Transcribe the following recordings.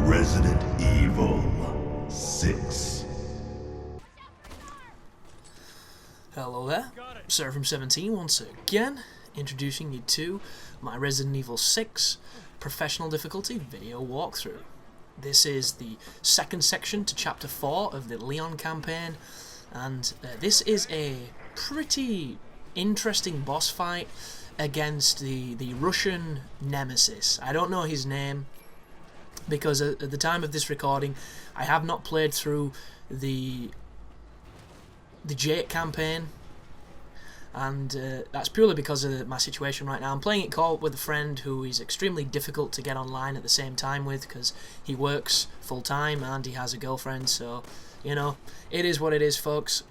Resident Evil 6. Hello there, Sir from 17 once again, introducing you to my Resident Evil 6 professional difficulty video walkthrough. This is the second section to Chapter 4 of the Leon campaign, and this is a pretty interesting boss fight against the Russian nemesis. I don't know his name, because at the time of this recording I have not played through the Jake campaign, and that's purely because of my situation right now. I'm playing it co-op with a friend who is extremely difficult to get online at the same time with, because he works full time and he has a girlfriend, so you know, it is what it is, folks.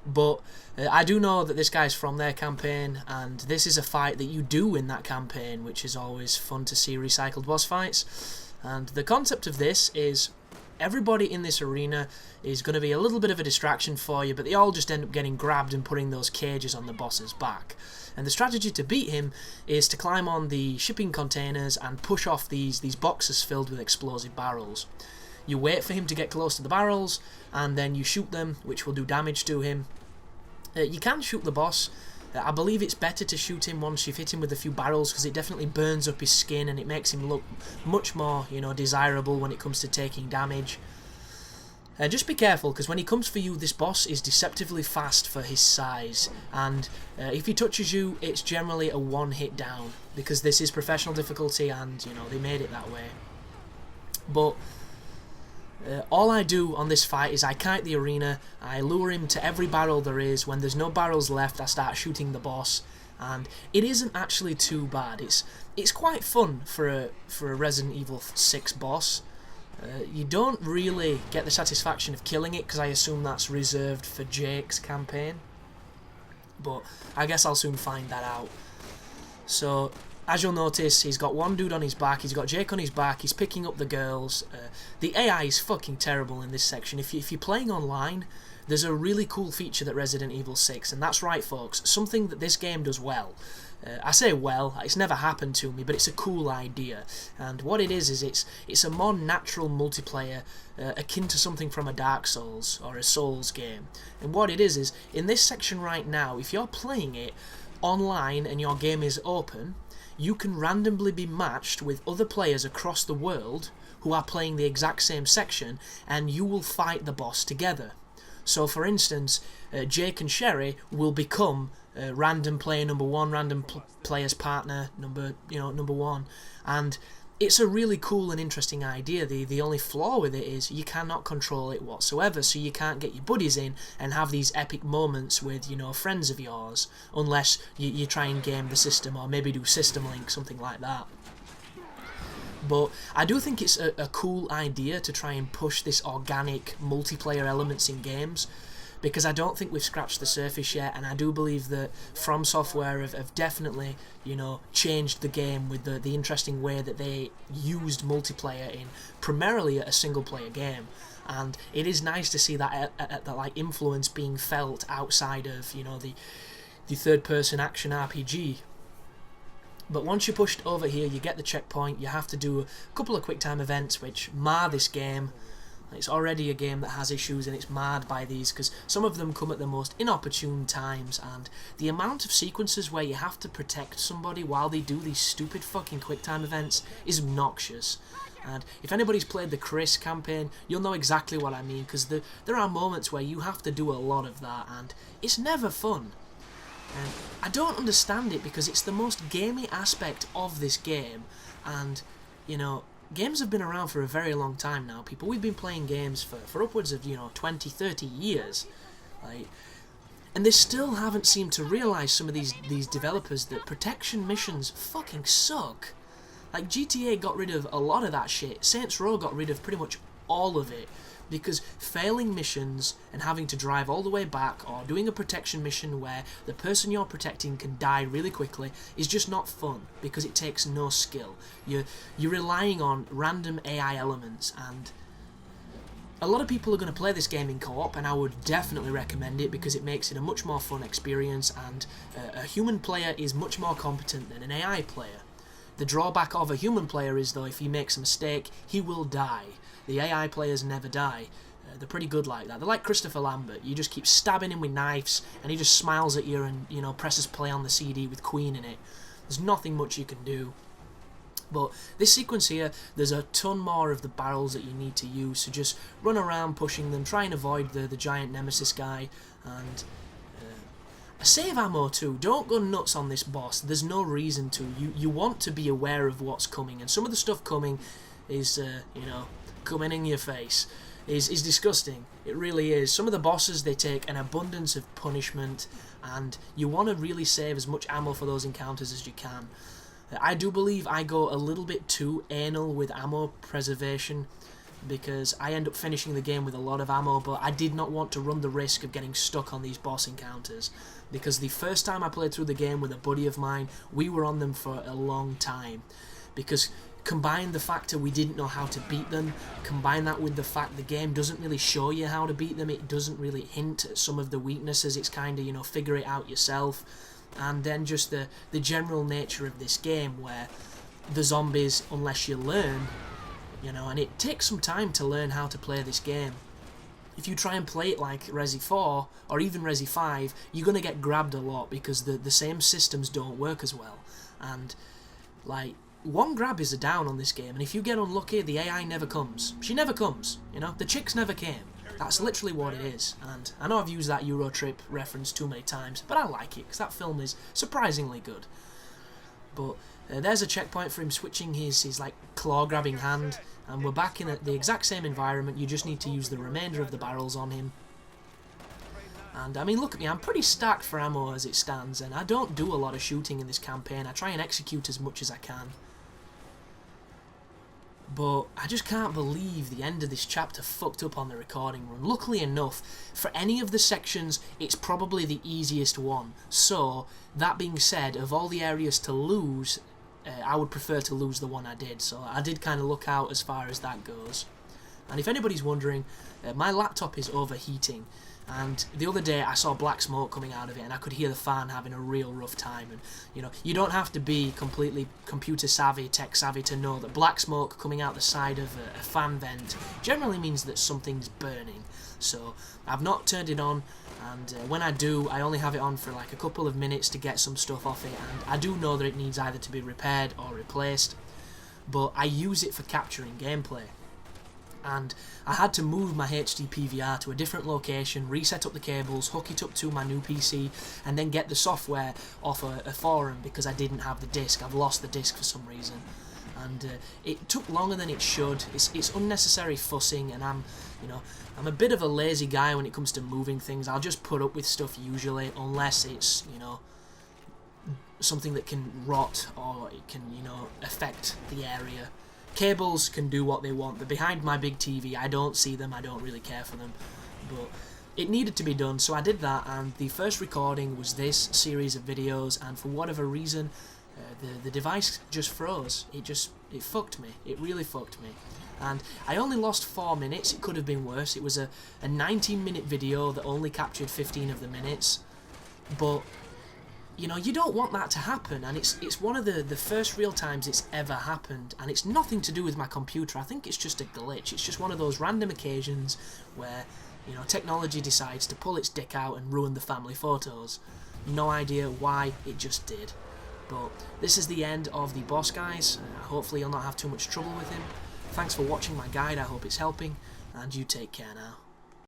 But I do know that this guy's from their campaign, and this is a fight that you do in that campaign, which is always fun to see recycled boss fights. And the concept of this is everybody in this arena is going to be a little bit of a distraction for you, but they all just end up getting grabbed and putting those cages on the boss's back. And the strategy to beat him is to climb on the shipping containers and push off these boxes filled with explosive barrels. You wait for him to get close to the barrels, and then you shoot them, which will do damage to him. You can shoot the boss. I believe it's better to shoot him once you've hit him with a few barrels, because it definitely burns up his skin and it makes him look much more, you know, desirable when it comes to taking damage. Just be careful, because when he comes for you, this boss is deceptively fast for his size, and if he touches you, it's generally a one-hit down, because this is professional difficulty and, you know, they made it that way. But all I do on this fight is I kite the arena, I lure him to every barrel there is. When there's no barrels left, I start shooting the boss, and it isn't actually too bad. It's quite fun for a Resident Evil 6 boss. You don't really get the satisfaction of killing it, because I assume that's reserved for Jake's campaign, but I guess I'll soon find that out. So, as you'll notice, he's got one dude on his back, he's got Jake on his back, he's picking up the girls. The AI is fucking terrible in this section. If you're playing online, there's a really cool feature that Resident Evil 6, and that's right, folks, something that this game does well. I say well, it's never happened to me, but it's a cool idea. And what it is it's a more natural multiplayer, akin to something from a Dark Souls or a Souls game. And what it is in this section right now, if you're playing it online and your game is open, you can randomly be matched with other players across the world who are playing the exact same section, and you will fight the boss together. So, for instance, Jake and Sherry will become random player number one, random player's partner number one, and it's a really cool and interesting idea. The only flaw with it is you cannot control it whatsoever, so you can't get your buddies in and have these epic moments with, you know, friends of yours, unless you try and game the system, or maybe do System Link, something like that. But I do think it's a cool idea to try and push this organic multiplayer elements in games, because I don't think we've scratched the surface yet, and I do believe that From Software have definitely, you know, changed the game with the interesting way that they used multiplayer in primarily a single-player game. And it is nice to see that like influence being felt outside of, you know, the third-person action RPG. But once you're pushed over here, you get the checkpoint, you have to do a couple of quick-time events which mar this game. It's already a game that has issues, and it's marred by these, because some of them come at the most inopportune times, and the amount of sequences where you have to protect somebody while they do these stupid fucking quick-time events is obnoxious. And if anybody's played the Chris campaign, you'll know exactly what I mean, because there are moments where you have to do a lot of that, and it's never fun. And I don't understand it, because it's the most gamey aspect of this game, and, you know, games have been around for a very long time now, people. We've been playing games for upwards of, you know, 20, 30 years. Like, and they still haven't seemed to realise, some of these developers, that protection missions fucking suck. Like, GTA got rid of a lot of that shit. Saints Row got rid of pretty much all of it, because failing missions and having to drive all the way back, or doing a protection mission where the person you're protecting can die really quickly, is just not fun, because it takes no skill. You're relying on random AI elements, and a lot of people are going to play this game in co-op, and I would definitely recommend it, because it makes it a much more fun experience, and a human player is much more competent than an AI player. The drawback of a human player is, though, if he makes a mistake, he will die. The AI players never die. They're pretty good like that. They're like Christopher Lambert. You just keep stabbing him with knives, and he just smiles at you and, you know, presses play on the CD with Queen in it. There's nothing much you can do. But this sequence here, there's a ton more of the barrels that you need to use, so just run around pushing them, try and avoid the giant nemesis guy, and save ammo too. Don't go nuts on this boss. There's no reason to. You want to be aware of what's coming, and some of the stuff coming is, you know, coming in your face. Is disgusting. It really is. Some of the bosses, they take an abundance of punishment, and you want to really save as much ammo for those encounters as you can. I do believe I go a little bit too anal with ammo preservation, because I end up finishing the game with a lot of ammo, but I did not want to run the risk of getting stuck on these boss encounters, because the first time I played through the game with a buddy of mine, we were on them for a long time, because combine the factor we didn't know how to beat them, combine that with the fact the game doesn't really show you how to beat them, it doesn't really hint at some of the weaknesses, it's kind of, you know, figure it out yourself, and then just the general nature of this game where the zombies, unless you learn, you know, and it takes some time to learn how to play this game. If you try and play it like Resi 4 or even Resi 5, you're going to get grabbed a lot because the same systems don't work as well, and like, one grab is a down on this game, and if you get unlucky, the AI never comes. She never comes, you know? The chicks never came. That's literally what it is, and I know I've used that Euro Trip reference too many times, but I like it, because that film is surprisingly good. But there's a checkpoint for him switching his like, claw-grabbing hand, and we're back in the exact same environment. You just need to use the remainder of the barrels on him. And I mean, look at me, I'm pretty stacked for ammo as it stands, and I don't do a lot of shooting in this campaign. I try and execute as much as I can. But I just can't believe the end of this chapter fucked up on the recording run. Luckily enough, for any of the sections, it's probably the easiest one. So, that being said, of all the areas to lose, I would prefer to lose the one I did. So I did kind of look out as far as that goes. And if anybody's wondering, my laptop is overheating. And the other day I saw black smoke coming out of it, and I could hear the fan having a real rough time. And you know, you don't have to be completely computer savvy, tech savvy to know that black smoke coming out the side of a fan vent generally means that something's burning. So I've not turned it on, and when I do, I only have it on for like a couple of minutes to get some stuff off it, and I do know that it needs either to be repaired or replaced, but I use it for capturing gameplay. And I had to move my HD PVR to a different location, reset up the cables, hook it up to my new PC, and then get the software off a forum because I didn't have the disc. I've lost the disc for some reason. And it took longer than it should. It's unnecessary fussing, and I'm a bit of a lazy guy when it comes to moving things. I'll just put up with stuff usually, unless it's, you know, something that can rot or it can, you know, affect the area. Cables can do what they want, but behind my big TV, I don't see them, I don't really care for them. But it needed to be done, so I did that, and the first recording was this series of videos, and for whatever reason, the device just froze. It fucked me. It really fucked me. And I only lost 4 minutes. It could have been worse. It was a 19-minute video that only captured 15 of the minutes. But you know, you don't want that to happen, and it's one of the first real times it's ever happened, and it's nothing to do with my computer. I think it's just a glitch. It's just one of those random occasions where, you know, technology decides to pull its dick out and ruin the family photos. No idea why, it just did. But this is the end of the boss, guys. Hopefully you'll not have too much trouble with him. Thanks for watching my guide, I hope it's helping, and you take care now.